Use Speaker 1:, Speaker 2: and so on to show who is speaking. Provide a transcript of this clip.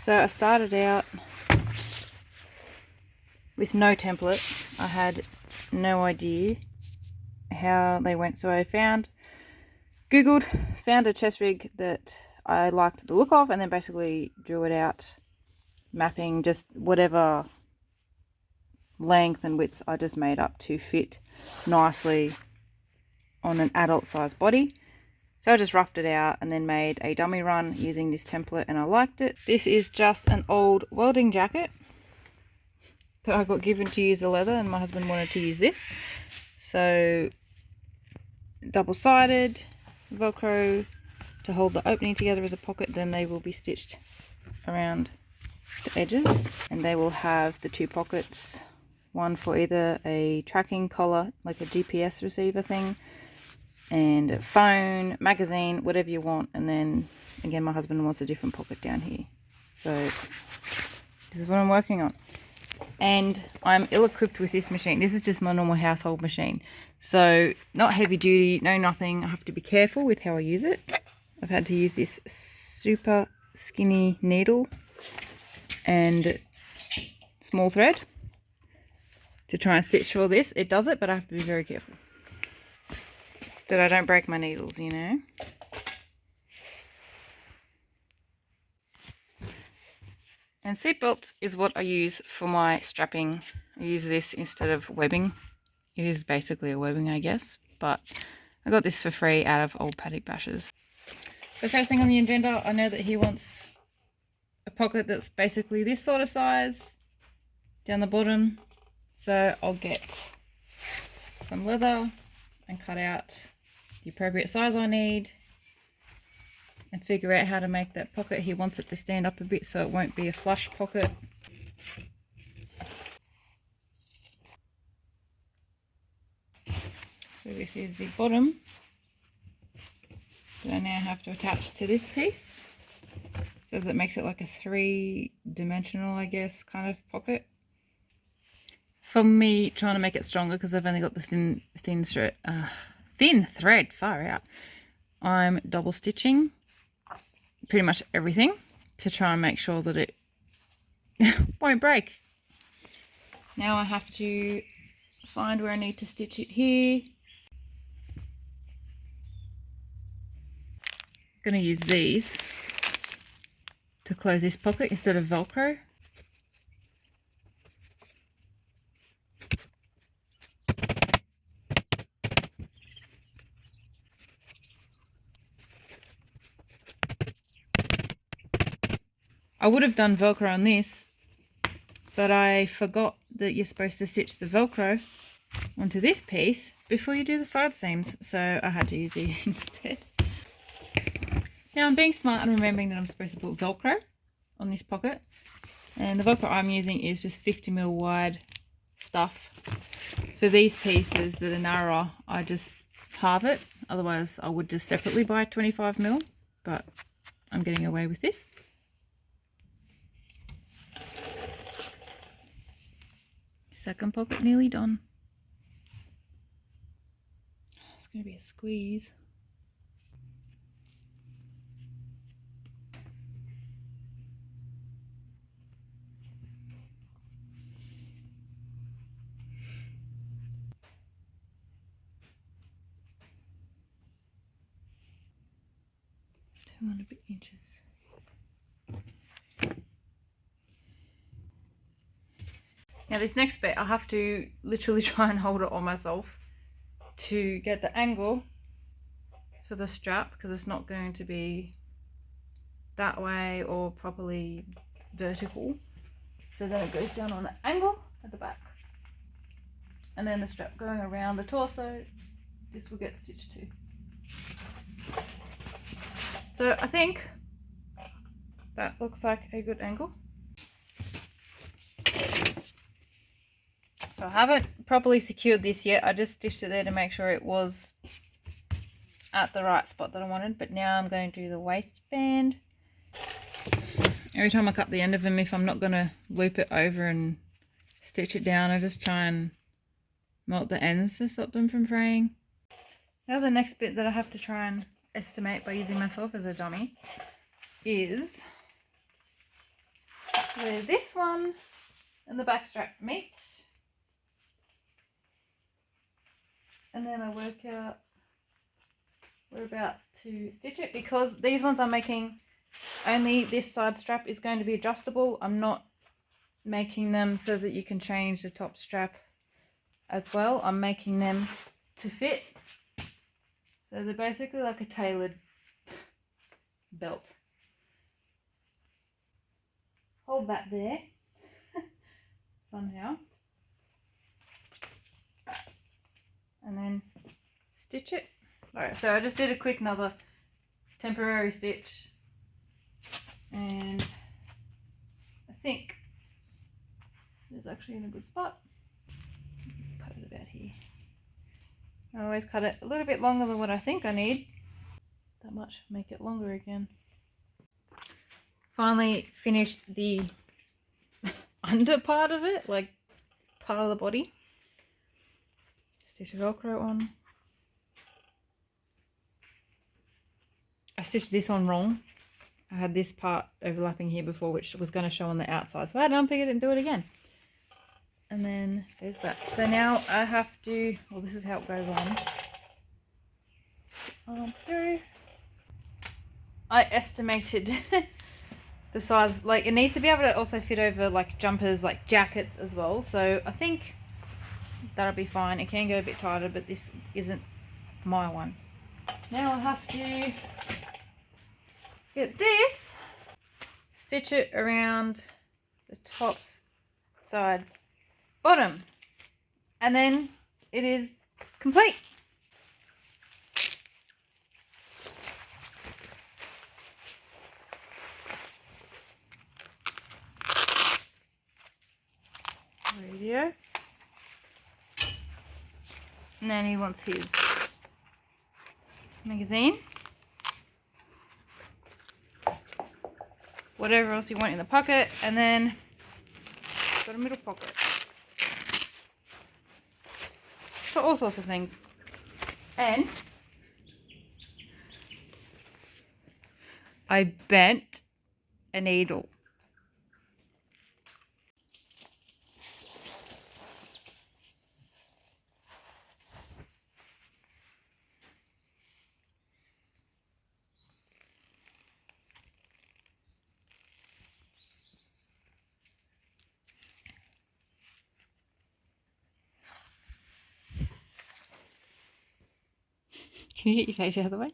Speaker 1: So I started out with no template. I had no idea how they went, so I googled, found a chest rig that I liked the look of, and then basically drew it out, mapping just whatever length and width I just made up to fit nicely on an adult sized body. So I just roughed it out and then made a dummy run using this template, and I liked it. This is just an old welding jacket that I got given to use the leather, and my husband wanted to use this. So double-sided Velcro to hold the opening together as a pocket, then they will be stitched around the edges, and they will have the two pockets, one for either a tracking collar like a GPS receiver thing, and a phone, magazine, whatever you want. And then again, my husband wants a different pocket down here. So this is what I'm working on, and I'm ill-equipped with this machine. This is just my normal household machine, so not heavy duty, no nothing. I have to be careful with how I use it. I've had to use this super skinny needle and small thread to try and stitch all this. It does it, but I have to be very careful that I don't break my needles, you know. And seat belts is what I use for my strapping. I use this instead of webbing. It is basically a webbing, I guess, but I got this for free out of old paddock bashes. So first thing on the agenda, I know that he wants a pocket that's basically this sort of size down the bottom. So I'll get some leather and cut out the appropriate size I need and figure out how to make that pocket. He wants it to stand up a bit so it won't be a flush pocket. So this is the bottom that I now have to attach to this piece. So it makes it like a three-dimensional, I guess, kind of pocket. For me, trying to make it stronger, because I've only got the thin thread, far out, I'm double stitching pretty much everything to try and make sure that it won't break. Now I have to find where I need to stitch it here. I'm going to use these to close this pocket instead of Velcro. I would have done Velcro on this, but I forgot that you're supposed to stitch the Velcro onto this piece before you do the side seams, so I had to use these instead. Now I'm being smart and remembering that I'm supposed to put Velcro on this pocket, and the Velcro I'm using is just 50mm wide stuff. For these pieces that are narrower, I just halve it, otherwise I would just separately buy 25mm, but I'm getting away with this. Second pocket nearly done. It's going to be a squeeze. Inches. Now this next bit, I have to literally try and hold it on myself to get the angle for the strap, because it's not going to be that way or properly vertical. So then it goes down on an angle at the back, and then the strap going around the torso, this will get stitched too. So I think that looks like a good angle. So I haven't properly secured this yet. I just stitched it there to make sure it was at the right spot that I wanted. But now I'm going to do the waistband. Every time I cut the end of them, if I'm not going to loop it over and stitch it down, I just try and melt the ends to stop them from fraying. Now the next bit that I have to try and estimate by using myself as a dummy is where this one and the back strap meet. And then I work out whereabouts to stitch it, because these ones I'm making, only this side strap is going to be adjustable. I'm not making them so that you can change the top strap as well. I'm making them to fit. So they're basically like a tailored belt. Hold that there somehow. And then stitch it. Alright, so I just did a quick another temporary stitch, and I think it's actually in a good spot. Cut it about here. I always cut it a little bit longer than what I think I need. That much, make it longer again. Finally finished the under part of it, like part of the body. Stitch Velcro on. I stitched this on wrong. I had this part overlapping here before, which was going to show on the outside, so I had to unpick it and do it again. And then there's that. So now I have to, well, this is how it goes on. Through. I estimated the size, like it needs to be able to also fit over like jumpers, like jackets as well. So I think that'll be fine. It can go a bit tighter, but this isn't my one. Now I have to get this, stitch it around the tops, sides, bottom, and then it is complete. Radio. And then he wants his magazine. Whatever else you want in the pocket, and then got a middle pocket for all sorts of things. And I bent a needle. Can you get your face out of the way?